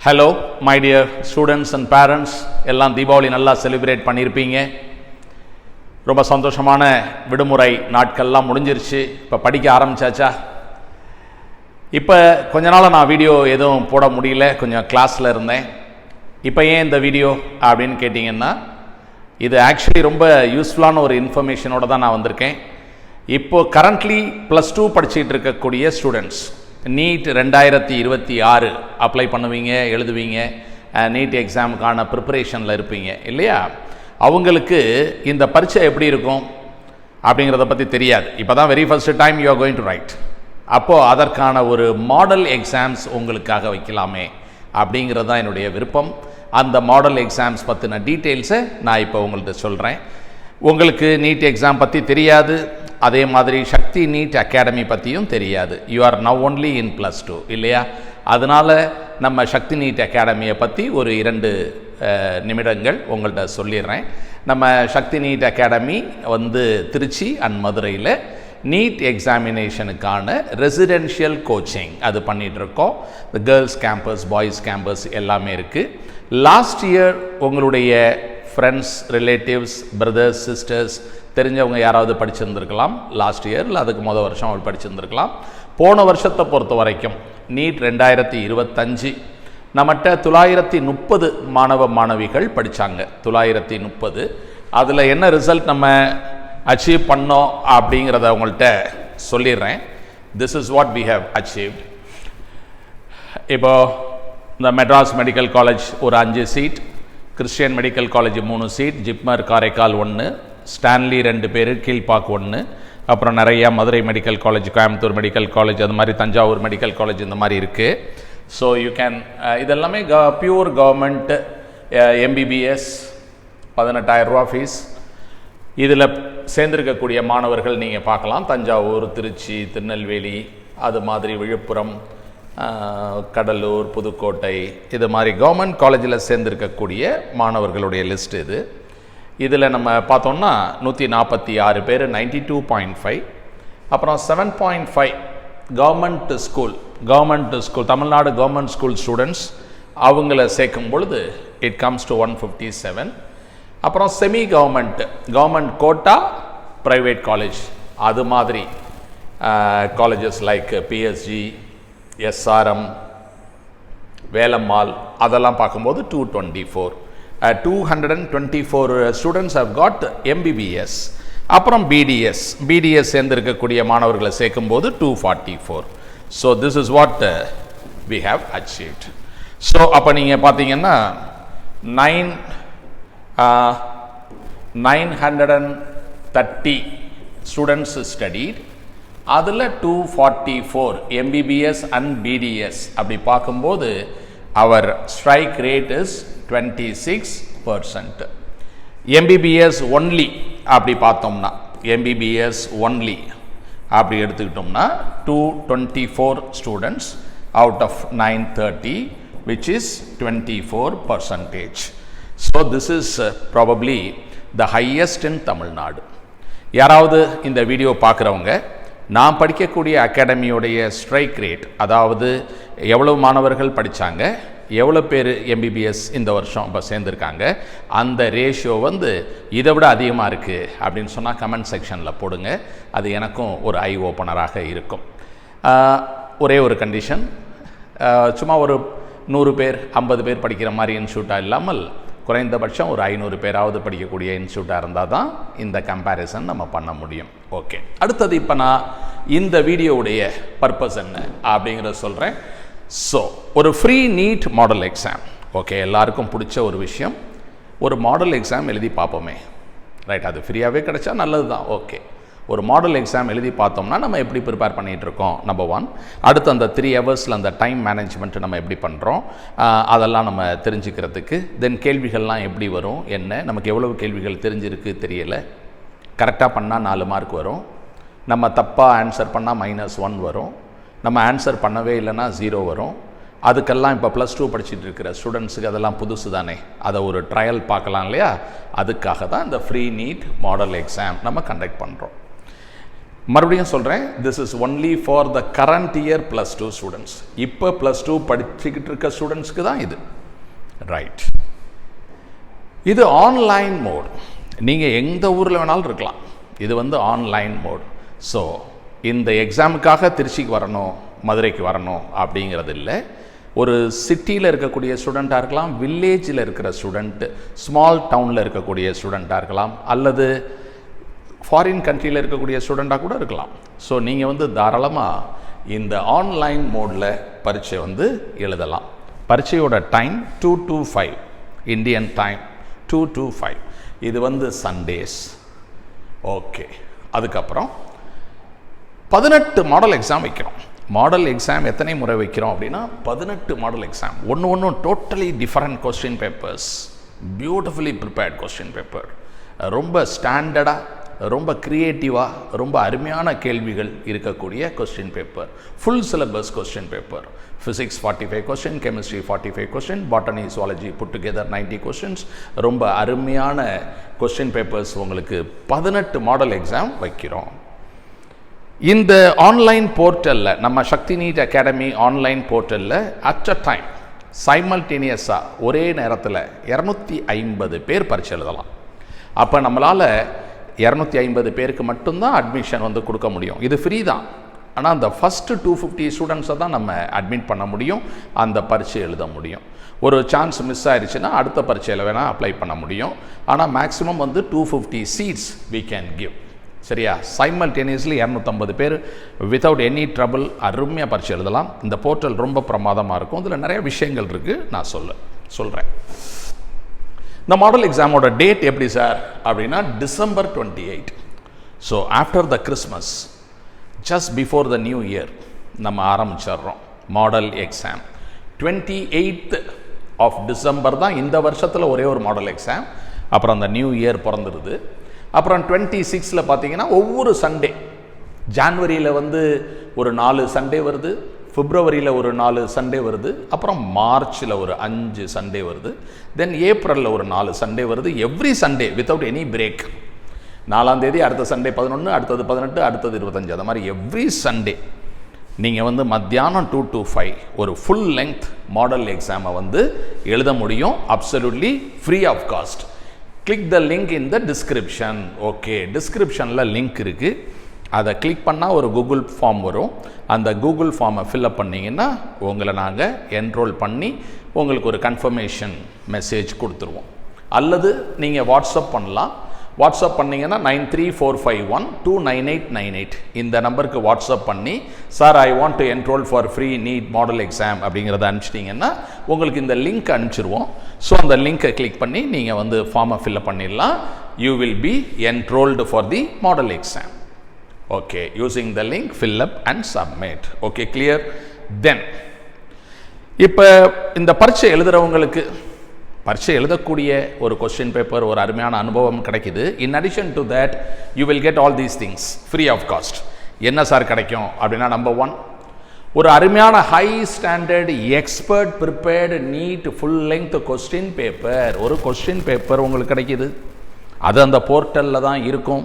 Hello my dear students and parents, எல்லாம் தீபாவளி நல்லா celebrate பண்ணியிருப்பீங்க. ரொம்ப சந்தோஷமான விடுமுறை நாட்கள்லாம் முடிஞ்சிருச்சு. இப்போ படிக்க ஆரம்பித்தாச்சா? இப்போ கொஞ்ச நாள் நான் வீடியோ எதுவும் போட முடியல, கொஞ்சம் கிளாஸில் இருந்தேன். இப்போ ஏன் இந்த வீடியோ அப்படின்னு கேட்டிங்கன்னா, இது ஆக்சுவலி ரொம்ப யூஸ்ஃபுல்லான ஒரு இன்ஃபர்மேஷனோடு தான் நான் வந்திருக்கேன். இப்போது கரண்ட்லி +2 படிச்சுட்டு இருக்கக்கூடிய ஸ்டூடெண்ட்ஸ் நீட் 2026 அப்ளை பண்ணுவீங்க, எழுதுவீங்க, நீட் எக்ஸாமுக்கான ப்ரிப்பரேஷனில் இருப்பீங்க இல்லையா? அவங்களுக்கு இந்த பரீட்சை எப்படி இருக்கும் அப்படிங்கிறத பற்றி தெரியாது. இப்போ தான் very first time you are going to right. அப்போது அதற்கான ஒரு மாடல் எக்ஸாம்ஸ் உங்களுக்காக வைக்கலாமே அப்படிங்கிறது தான் என்னுடைய விருப்பம். அந்த மாடல் எக்ஸாம்ஸ் பற்றின டீட்டெயில்ஸை நான் இப்போ உங்கள்கிட்ட சொல்கிறேன். உங்களுக்கு நீட் எக்ஸாம் பற்றி தெரியாது, அதே மாதிரி சக்தி நீட் அகாடமி பற்றியும் தெரியாது. You are now only in +2 இல்லையா? அதனால் நம்ம சக்தி நீட் அகாடமியை பற்றி ஒரு 2 நிமிடங்கள் உங்கள்கிட்ட சொல்லிடுறேன். நம்ம சக்தி நீட் அகாடமி திருச்சி அண்ட் மதுரையில் நீட் எக்ஸாமினேஷனுக்கான ரெசிடென்ஷியல் கோச்சிங் அது பண்ணிகிட்ருக்கோம். இந்த கேர்ள்ஸ் கேம்பஸ், பாய்ஸ் கேம்பஸ் எல்லாமே இருக்குது. லாஸ்ட் இயர் உங்களுடைய ஃப்ரெண்ட்ஸ், ரிலேட்டிவ்ஸ், பிரதர்ஸ், சிஸ்டர்ஸ் தெரிஞ்சவங்க யாராவது படிச்சிருந்துருக்கலாம் லாஸ்ட் இயர், இல்லை அதுக்கு முதல் வருஷம் அவள் படிச்சிருந்துருக்கலாம். போன வருஷத்தை பொறுத்த வரைக்கும் நீட் 2025 நம்மகிட்ட 930 மாணவ மாணவிகள் படித்தாங்க. 930. அதில் என்ன ரிசல்ட் நம்ம அச்சீவ் பண்ணோம் அப்படிங்கிறத உங்கள்கிட்ட சொல்லிடுறேன். This is what we have achieved. இப்போது இந்த மெட்ராஸ் மெடிக்கல் காலேஜ் ஒரு 5 seat, Christian medical college 3 seat, JIPMER Karaikal 1, Stanley 2 பேர், கீழ்பாக் 1, அப்புறம் நிறையா Madurai medical college, Coimbatore medical college, அது மாதிரி தஞ்சாவூர் மெடிக்கல் காலேஜ் இந்த மாதிரி இருக்குது. ஸோ யூ கேன் இதெல்லாமே பியூர் கவர்மெண்ட். MBBS 18,000 ரூபா ஃபீஸ். இதில் சேர்ந்திருக்கக்கூடிய மாணவர்கள் நீங்கள் பார்க்கலாம். தஞ்சாவூர், திருச்சி, திருநெல்வேலி, அது மாதிரி விழுப்புரம், கடலூர், புதுக்கோட்டை, இது மாதிரி கவர்மெண்ட் காலேஜில் சேர்ந்திருக்கக்கூடிய மாணவர்களுடைய லிஸ்ட் இது. இதில் நம்ம பார்த்தோம்னா 146 பேர் 92.5, அப்புறம் 7.5 government school, Tamil Nadu government school students அவங்கள சேர்க்கும் பொழுது இட் கம்ஸ் டு 157. அப்புறம் semi government quota private college, அது மாதிரி colleges like PSG, SRM, Velammal, அதெல்லாம் பார்க்கும்போது 224. 224 ஸ்டூடெண்ட்ஸ் ஹவ் காட் MBBS. அப்புறம் BDS சேர்ந்திருக்கக்கூடிய மாணவர்களை சேர்க்கும்போது 244. So this is what we have achieved. So அப்போ நீங்கள் பார்த்தீங்கன்னா 930 ஸ்டூடெண்ட்ஸ் ஸ்டடீட். அதில் 244 MBBS அண்ட் BDS. அப்படி பார்க்கும்போது அவர் strike rate is 26%. MBBS only அப்படி பார்த்தோம்னா, MBBS ஒன்லி அப்படி எடுத்துக்கிட்டோம்னா 224 students out of 930, which is 24%. So this is probably the highest in Tamil Nadu. யாராவது இந்த வீடியோ பார்க்குறவங்க நான் படிக்கக்கூடிய அகாடமியோடைய ஸ்ட்ரைக் ரேட், அதாவது எவ்வளவு மாணவர்கள் படித்தாங்க, எவ்வளோ பேர் MBBS இந்த வருஷம் இப்போ சேர்ந்துருக்காங்க, அந்த ரேஷியோ இதை விட அதிகமாக இருக்குது அப்படின்னு சொன்னால் கமெண்ட் செக்ஷனில் போடுங்க. அது எனக்கும் ஒரு ஐ ஓப்பனராக இருக்கும். ஒரே ஒரு கண்டிஷன், சும்மா ஒரு 100 பேர் 50 பேர் படிக்கிற மாதிரி இன்ஸ்டியூட்டாக இல்லாமல் குறைந்தபட்சம் ஒரு 500 பேராவது படிக்கக்கூடிய இன்ஸ்டியூட்டாக இருந்தால் தான் இந்த கம்பேரிசன் நம்ம பண்ண முடியும். ஓகே, அடுத்தது இப்போ நான் இந்த வீடியோவுடைய பர்பஸ் என்ன அப்படிங்கிறத சொல்கிறேன். ஸோ ஒரு free NEET model exam, okay, எல்லாருக்கும் பிடிச்ச ஒரு விஷயம். ஒரு மாடல் எக்ஸாம் எழுதி பார்ப்போமே, ரைட்? அது ஃப்ரீயாகவே கிடைச்சா நல்லது தான். ஓகே, ஒரு மாடல் எக்ஸாம் எழுதி பார்த்தோம்னா நம்ம எப்படி ப்ரிப்பேர் பண்ணிகிட்ருக்கோம், நம்பர் 1. அடுத்து அந்த 3 ஹவர்ஸில் அந்த டைம் மேனேஜ்மெண்ட்டு நம்ம எப்படி பண்ணுறோம், அதெல்லாம் நம்ம தெரிஞ்சுக்கிறதுக்கு. தென் கேள்விகள்லாம் எப்படி வரும், என்ன, நமக்கு எவ்வளவு கேள்விகள் தெரிஞ்சிருக்கு தெரியலை, கரெக்டாக பண்ணால் 4 மார்க் வரும், நம்ம தப்பாக ஆன்சர் பண்ணால் -1 வரும், நம்ம ஆன்சர் பண்ணவே இல்லைன்னா 0 வரும். அதுக்கெல்லாம் இப்போ +2 படிச்சுட்டு இருக்கிற ஸ்டூடெண்ட்ஸுக்கு அதெல்லாம் புதுசு தானே, அதை ஒரு ட்ரையல் பார்க்கலாம் இல்லையா? அதுக்காக தான் இந்த ஃப்ரீ நீட் மாடல் எக்ஸாம் நம்ம கண்டக்ட் பண்ணுறோம். மறுபடியும் சொல்கிறேன், this is only for the current year +2 students. இப்போ +2 படிச்சுக்கிட்டு இருக்க ஸ்டூடெண்ட்ஸ்க்கு தான் இது. ரைட், இது ஆன்லைன் மோட். நீங்கள் எந்த ஊரில் வேணாலும் இருக்கலாம். இது வந்து ஆன்லைன் மோட். ஸோ இந்த எக்ஸாமுக்காக திருச்சிக்கு வரணும், மதுரைக்கு வரணும் அப்படிங்கிறது இல்லை. ஒரு சிட்டியில் இருக்கக்கூடிய ஸ்டூடெண்ட்டாக இருக்கலாம், வில்லேஜில் இருக்கிற ஸ்டூடெண்ட், ஸ்மால் டவுனில் இருக்கக்கூடிய ஸ்டூடெண்ட்டாக இருக்கலாம், அல்லது ஃபாரின் கண்ட்ரியில் இருக்கக்கூடிய ஸ்டூடெண்ட்டாக கூட இருக்கலாம். ஸோ நீங்கள் வந்து தாராளமாக இந்த ஆன்லைன் மோடில் பரீட்சை வந்து எழுதலாம். பரீட்சையோட time 2 to 5 Indian time, 2 to 5. இது வந்து சண்டேஸ். ஓகே, அதுக்கப்புறம் 18 மாடல் எக்ஸாம் வைக்கிறோம். மாடல் எக்ஸாம் எத்தனை முறை வைக்கிறோம் அப்படின்னா 18 மாடல் எக்ஸாம். ஒன்று totally different question papers, beautifully prepared question paper, ரொம்ப ஸ்டாண்டர்டாக, ரொம்ப க்ரியேட்டிவாக, ரொம்ப அருமையான கேள்விகள் இருக்கக்கூடிய question paper. Full syllabus question paper. Physics 45 question, chemistry 45 question, botany, zoology put together 90 questions. ரொம்ப அருமையான கொஸ்டின் பேப்பர்ஸ் உங்களுக்கு 18 மாடல் எக்ஸாம் வைக்கிறோம். இந்த ஆன்லைன் போர்ட்டலில், நம்ம சக்தி நீட் அகாடமி ஆன்லைன் போர்ட்டலில் அட் அ டைம் சைமல்டேனியஸாக ஒரே நேரத்தில் 250 பேர் பரீட்சை எழுதலாம். அப்போ நம்மளால் 250 பேருக்கு மட்டும்தான் அட்மிஷன் வந்து கொடுக்க முடியும். இது ஃப்ரீ தான். ஆனால் அந்த ஃபஸ்ட்டு 250 ஸ்டூடெண்ட்ஸை தான் நம்ம அட்மிட் பண்ண முடியும், அந்த பரீட்சை எழுத முடியும். ஒரு சான்ஸ் மிஸ் ஆயிடுச்சுன்னா அடுத்த பரீட்சையில் வேணால் அப்ளை பண்ண முடியும். ஆனால் மேக்ஸிமம் வந்து 250 சீட்ஸ் we can give. சரியா? சைமல்டேனியஸ்லி 250 பேர் வித்தவுட் எனி ட்ரபிள் அருமையாக பரீட்சை எழுதலாம். இந்த போர்ட்டல் ரொம்ப பிரமாதமாக இருக்கும். இதில் நிறைய விஷயங்கள் இருக்குது, நான் சொல்கிறேன். இந்த மாடல் எக்ஸாமோட டேட் எப்படி சார் அப்படின்னா December 28. So after the Christmas, just before the new year நம்ம ஆரம்பிச்சிடுறோம் model exam. 28th of December தான் இந்த வருஷத்தில் ஒரே ஒரு மாடல் எக்ஸாம். அப்புறம் அந்த நியூ இயர் பிறந்துடுது. அப்புறம் 26ல் பார்த்தீங்கன்னா ஒவ்வொரு சண்டே, ஜான்வரியில் வந்து ஒரு 4 சண்டே வருது, பிப்ரவரியில் ஒரு 4 சண்டே வருது, அப்புறம் மார்ச்சில் ஒரு 5 சண்டே வருது, தென் ஏப்ரலில் ஒரு 4 சண்டே வருது. Every Sunday without any break. 4ஆம் தேதி அடுத்த சண்டே 11, அடுத்தது 18, அடுத்தது 25. அது மாதிரி எவ்ரி சண்டே நீங்கள் வந்து மத்தியானம் 2 to 5 ஒரு ஃபுல் லெங்க் மாடல் எக்ஸாமை வந்து எழுத முடியும், absolutely free of cost. Click the link in the description. Okay, டிஸ்கிரிப்ஷனில் லிங்க் இருக்குது. அதை கிளிக் பண்ணால் ஒரு கூகுள் ஃபார்ம் வரும். அந்த கூகுள் ஃபார்மை ஃபில்அப் பண்ணிங்கன்னா உங்களை நாங்கள் என்ரோல் பண்ணி உங்களுக்கு ஒரு கன்ஃபர்மேஷன் மெசேஜ் கொடுத்துருவோம். அல்லது நீங்கள் வாட்ஸ்அப் பண்ணலாம். வாட்ஸ்அப் பண்ணிங்கன்னா 9345129898 இந்த நம்பருக்கு வாட்ஸ்அப் பண்ணி, sir I want to enrol for free NEET model exam அப்படிங்கிறத அனுப்பிச்சிட்டிங்கன்னா உங்களுக்கு இந்த லிங்க் அனுப்பிச்சிருவோம். ஸோ அந்த லிங்க்கை கிளிக் பண்ணி நீங்கள் வந்து ஃபார்மை ஃபில்அப் பண்ணிடலாம். You will be enrolled for the model exam. Okay, using the link, fill up and submit. Okay, clear? Then இப்போ இந்த பரீட்சை எழுதுகிறவங்களுக்கு பரீட்சை எழுதக்கூடிய ஒரு கொஸ்டின் பேப்பர், ஒரு அருமையான அனுபவம் கிடைக்குது. In addition to that you will get all these things free of cost. என்ன சார் கிடைக்கும் அப்படின்னா, நம்பர் 1, ஒரு அருமையான high standard expert prepared NEET full length question paper. ஒரு கொஸ்டின் பேப்பர் உங்களுக்கு கிடைக்கிது. அது அந்த போர்ட்டலில் தான் இருக்கும்.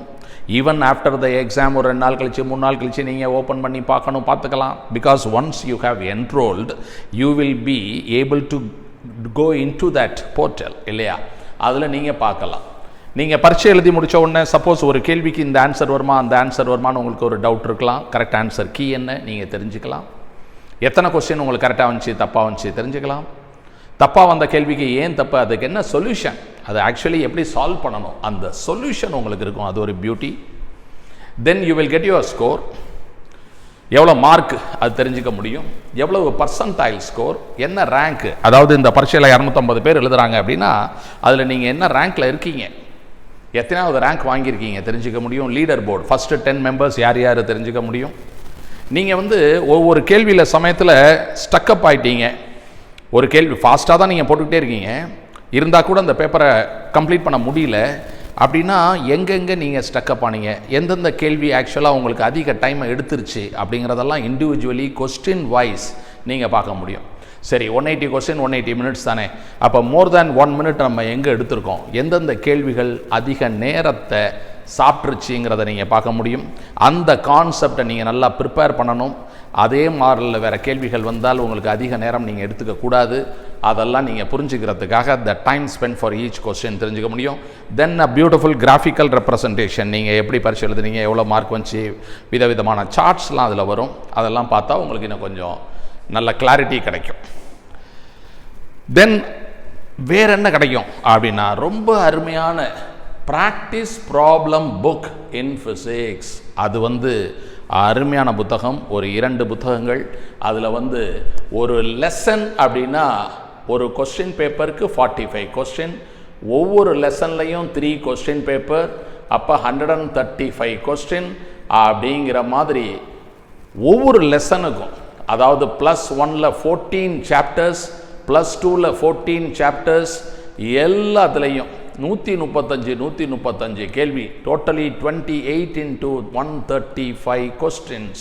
ஈவன் ஆஃப்டர் த எக்ஸாம் ஒரு 2 நாள் கழிச்சு 3 நாள் கழிச்சு நீங்கள் ஓப்பன் பண்ணி பார்த்துக்கலாம். Because once you have enrolled you will be able to go into that portal, இல்லையா? அதில் நீங்கள் பார்க்கலாம். நீங்கள் பரீட்சை எழுதி முடித்த உடனே சப்போஸ் ஒரு கேள்விக்கு இந்த ஆன்சர் வருமா, அந்த ஆன்சர் வருமானு உங்களுக்கு ஒரு டவுட் இருக்கலாம். கரெக்ட் ஆன்சர் கீ என்ன நீங்கள் தெரிஞ்சுக்கலாம். எத்தனை கொஸ்டின் உங்களுக்கு கரெக்டாக வந்துச்சு, தப்பாக வந்துச்சு தெரிஞ்சுக்கலாம். தப்பாக வந்த கேள்விக்கு ஏன் தப்பு, அதுக்கு என்ன சொல்யூஷன், அதை ஆக்சுவலி எப்படி சால்வ் பண்ணணும், அந்த சொல்யூஷன் உங்களுக்கு இருக்கும். அது ஒரு beauty. Then you will get your score. எவ்வளோ மார்க் அது தெரிஞ்சுக்க முடியும். எவ்வளவு பர்சன்டைல் ஸ்கோர், என்ன ரேங்க்கு, அதாவது இந்த பரீட்சையில் 250 பேர் எழுதுகிறாங்க அப்படின்னா அதில் நீங்கள் என்ன ரேங்க்கில் இருக்கீங்க, எத்தனாவது ரேங்க் வாங்கியிருக்கீங்க தெரிஞ்சுக்க முடியும். லீடர் போர்டு ஃபஸ்ட்டு 10 மெம்பர்ஸ் யார் யார் தெரிஞ்சுக்க முடியும். நீங்கள் வந்து ஒவ்வொரு கேள்வியில் சமயத்தில் ஸ்டக்கப் ஆகிட்டீங்க. ஒரு கேள்வி ஃபாஸ்ட்டாக தான் நீங்கள் போட்டுக்கிட்டே இருக்கீங்க, இருந்தால் கூட அந்த பேப்பரை கம்ப்ளீட் பண்ண முடியல அப்படின்னா எங்கெங்கே நீங்கள் ஸ்டக்கப் ஆனீங்க, எந்தெந்த கேள்வி ஆக்சுவலாக உங்களுக்கு அதிக டைமை எடுத்துருச்சு அப்படிங்கிறதெல்லாம் இண்டிவிஜுவலி கொஸ்டின் வைஸ் நீங்கள் பார்க்க முடியும். சரி, 180 கொஸ்டின் 180 மினிட்ஸ் தானே, அப்போ மோர் தேன் 1 மினிட் நம்ம எங்கே எடுத்திருக்கோம், எந்தெந்த கேள்விகள் அதிக நேரத்தை சாப்பிட்ருச்சிங்கிறத நீங்கள் பார்க்க முடியும். அந்த கான்செப்டை நீங்கள் நல்லா ப்ரிப்பேர் பண்ணணும். அதே மாடலில் வேறு கேள்விகள் வந்தால் உங்களுக்கு அதிக நேரம் நீங்கள் எடுத்துக்கக்கூடாது. அதெல்லாம் நீங்கள் புரிஞ்சுக்கிறதுக்காக the time spend for each question தெரிஞ்சுக்க முடியும். Then a beautiful graphical representation, நீங்கள் எப்படி பரிசு எழுதுனீங்க, எவ்வளோ மார்க் வந்துச்சு, விதவிதமான சார்ட்ஸ்லாம் அதில் வரும். அதெல்லாம் பார்த்தா உங்களுக்கு இன்னும் கொஞ்சம் நல்ல கிளாரிட்டி கிடைக்கும். தென் வேறு என்ன கிடைக்கும் அப்படின்னா, ரொம்ப அருமையான ப்ராக்டிஸ் ப்ராப்ளம் புக் இன் ஃபிசிக்ஸ். அது அருமையான புத்தகம். ஒரு 2 புத்தகங்கள். அதில் ஒரு லெசன் அப்படின்னா ஒரு கொஸ்டின் பேப்பருக்கு 45 கொஸ்டின், ஒவ்வொரு லெசன்லையும் 3 கொஸ்டின் பேப்பர், அப்போ 135 கொஸ்டின் அப்படிங்கிற மாதிரி ஒவ்வொரு லெசனுக்கும், அதாவது +1ல் 14 சாப்டர்ஸ், +2ல் 14 சாப்டர்ஸ், எல்லாத்துலேயும் 135 கேள்வி, totally 28 into 135 questions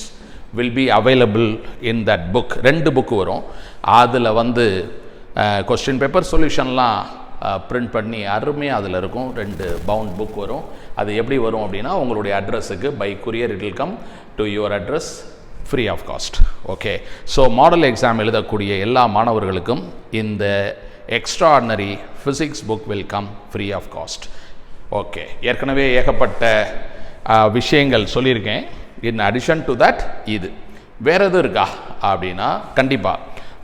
will be available in that book. 2 book வரும். அதில் கொஸ்டின் பேப்பர் சொல்யூஷன்லாம் பிரிண்ட் பண்ணி அருமையாக அதில் இருக்கும். 2 பவுண்ட் புக் வரும். அது எப்படி வரும் அப்படின்னா, உங்களுடைய அட்ரஸுக்கு by courier it will come to your address free of cost. Okay, so model exam எழுதக்கூடிய எல்லா மாணவர்களுக்கும் இந்த extraordinary physics book will come free of cost. Okay, ஏற்கனவே ஏகப்பட்ட விஷயங்கள் சொல்லியிருக்கேன். இன் அடிஷன் டு தட் இது வேறு எதுவும் இருக்கா அப்படின்னா, கண்டிப்பாக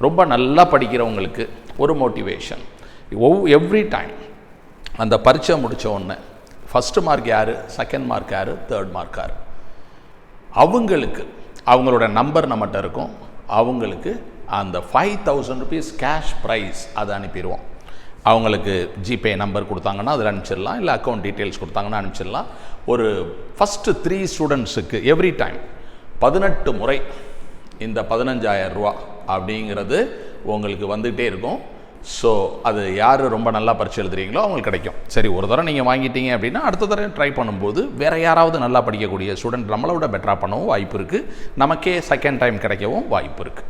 ரொம்ப நல்லா படிக்கிறவங்களுக்கு ஒரு மோட்டிவேஷன். எவ்ரி டைம் அந்த பரீட்சை முடித்த உடனே ஃபஸ்ட்டு மார்க் யார், செகண்ட் மார்க் யார், தேர்ட் மார்க் யார், அவங்களுக்கு அவங்களோட நம்பர் நம்மகிட்ட இருக்கும். அவங்களுக்கு அந்த 5000 rupees கேஷ் ப்ரைஸ் அதை அனுப்பிடுவோம். அவங்களுக்கு ஜிபே நம்பர் கொடுத்தாங்கன்னா அதில் அனுப்பிச்சிடலாம், இல்லை அக்கௌண்ட் டீட்டெயில்ஸ் கொடுத்தாங்கன்னா அனுப்பிச்சிடலாம். ஒரு ஃபஸ்ட்டு 3 ஸ்டூடெண்ட்ஸுக்கு எவ்ரி டைம் 18 முறை இந்த 15000 ரூபா அப்படிங்கிறது உங்களுக்கு வந்துகிட்டே இருக்கும். ஸோ அது யார் ரொம்ப நல்லா பரிச்சு எழுதுறீங்களோ அவங்களுக்கு கிடைக்கும். சரி, ஒரு தடவை நீங்கள் வாங்கிட்டீங்க அப்படின்னா அடுத்த தடவை ட்ரை பண்ணும்போது வேறு யாராவது நல்லா படிக்கக்கூடிய ஸ்டூடெண்ட் நம்மளோட பெட்டராக பண்ணவும் வாய்ப்பு இருக்குது. நமக்கே செகண்ட் டைம் கிடைக்கவும் வாய்ப்பு இருக்குது.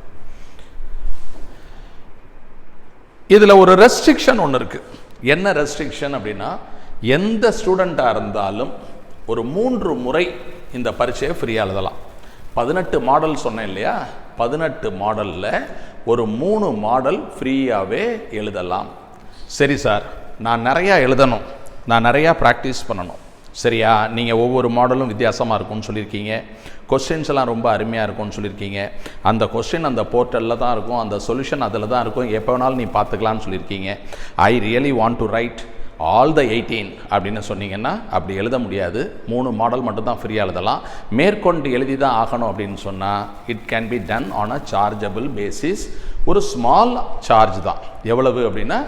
இதில் ஒரு ரெஸ்ட்ரிக்ஷன் ஒன்று இருக்குது. என்ன ரெஸ்ட்ரிக்ஷன் அப்படின்னா, எந்த ஸ்டூடெண்ட்டாக இருந்தாலும் ஒரு 3 முறை இந்த பரீட்சையை ஃப்ரீயாக எழுதலாம். 18 மாடல் சொன்னேன் இல்லையா, 18 மாடலில் ஒரு 3 மாடல் ஃப்ரீயாகவே எழுதலாம். சரி சார், நான் நிறையா எழுதணும், நான் நிறையா ப்ராக்டிஸ் பண்ணணும். சரியா, நீங்கள் ஒவ்வொரு மாடலும் வித்தியாசமாக இருக்கும்னு சொல்லியிருக்கீங்க. கொஸ்டின்ஸ் எல்லாம் ரொம்ப அருமையாக இருக்கும்னு சொல்லியிருக்கீங்க. அந்த கொஸ்டின் அந்த போர்ட்டலில் தான் இருக்கும், அந்த சொல்யூஷன் அதில் தான் இருக்கும், எப்போ வேணாலும் நீ பார்த்துக்கலான்னு சொல்லியிருக்கீங்க. I really want to right all the 18 அப்படின்னு சொன்னீங்கன்னா அப்படி எழுத முடியாது. 3 மாடல் மட்டும்தான் ஃப்ரீயாக எழுதலாம். மேற்கொண்டு எழுதி தான் ஆகணும் அப்படின்னு சொன்னால் it can be done on a chargeable basis. ஒரு ஸ்மால் சார்ஜ் தான். எவ்வளவு அப்படின்னா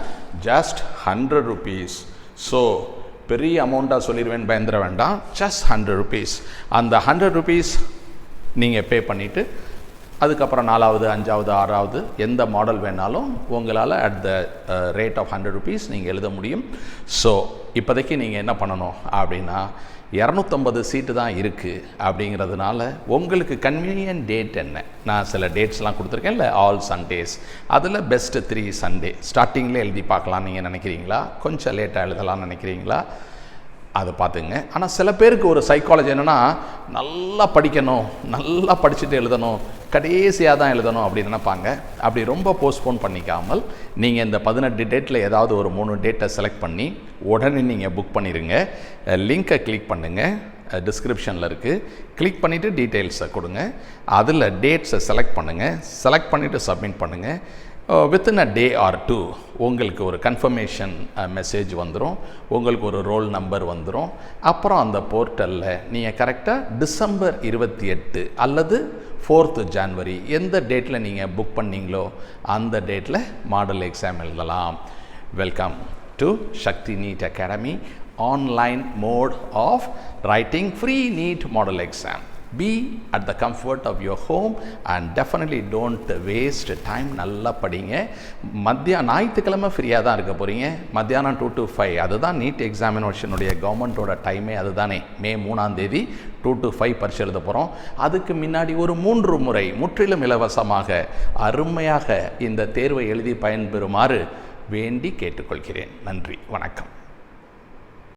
ஜஸ்ட் 100 rupees. ஸோ பெரிய அமௌண்ட்டாக சொல்லிடுவேன், பயந்துட வேண்டாம். Just 100 rupees. அந்த 100 rupees நீங்கள் பே பண்ணிவிட்டு அதுக்கப்புறம் 4வது 5வது 6வது எந்த மாடல் வேணாலும் உங்களால் at the rate of 100 rupees நீங்கள் எழுத முடியும். ஸோ இப்போதைக்கு நீங்கள் என்ன பண்ணணும் அப்படின்னா, 250 சீட்டு தான் இருக்குது அப்படிங்கிறதுனால உங்களுக்கு கன்வீனியன்ட் டேட் என்ன, நான் சில டேட்ஸ்லாம் கொடுத்துருக்கேன் இல்லை, ஆல் சண்டேஸ். அதில் பெஸ்ட்டு 3 சண்டே ஸ்டார்டிங்கில் எழுதி பார்க்கலான்னு நீங்கள் நினைக்கிறீங்களா, கொஞ்சம் லேட்டாக எழுதலாம்னு நினைக்கிறீங்களா, அதை பார்த்துங்க. ஆனால் சில பேருக்கு ஒரு சைக்காலஜி என்னென்னா, நல்லா படிக்கணும், நல்லா படிச்சுட்டு எழுதணும், கடைசியாக தான் எழுதணும் அப்படின்னு நினைப்பாங்க. அப்படி ரொம்ப போஸ்ட்போன் பண்ணிக்காமல் நீங்கள் இந்த 18 டேட்டில் ஏதாவது ஒரு 3 டேட்டை செலக்ட் பண்ணி உடனே நீங்கள் புக் பண்ணிடுங்க. லிங்க்கை கிளிக் பண்ணுங்கள், டிஸ்கிரிப்ஷனில் இருக்குது. கிளிக் பண்ணிவிட்டு டீட்டெயில்ஸை கொடுங்க. அதில் டேட்ஸை செலக்ட் பண்ணுங்கள். செலக்ட் பண்ணிவிட்டு சப்மிட் பண்ணுங்கள். வித்தின் அ டே ஆர் 2 உங்களுக்கு ஒரு கன்ஃபர்மேஷன் மெசேஜ் வந்துடும், உங்களுக்கு ஒரு ரோல் நம்பர் வந்துடும். அப்புறம் அந்த போர்ட்டலில் நீங்கள் கரெக்டாக டிசம்பர் 28 அல்லது 4th January எந்த டேட்டில் நீங்கள் புக் பண்ணீங்களோ அந்த டேட்டில் மாடல் எக்ஸாம் எழுதலாம். Welcome to Shakti NEET academy online mode of writing free NEET model exam. Be at the comfort of your home and definitely don't waste time. நல்லா படிங்க. ஞாயிற்றுக்கிழமை ஃப்ரீயாக தான் இருக்க போகிறீங்க. மத்தியானம் 2 to 5 அதுதான் நீட் எக்ஸாமினேஷனுடைய கவர்மெண்ட்டோட டைமே அதுதானே. மே 3ஆம் தேதி 2 to 5 பரிசு எழுத போகிறோம். அதுக்கு முன்னாடி ஒரு 3 முறை முற்றிலும் இலவசமாக அருமையாக இந்த தேர்வை எழுதி பயன்பெறுமாறு வேண்டி கேட்டுக்கொள்கிறேன். நன்றி, வணக்கம்.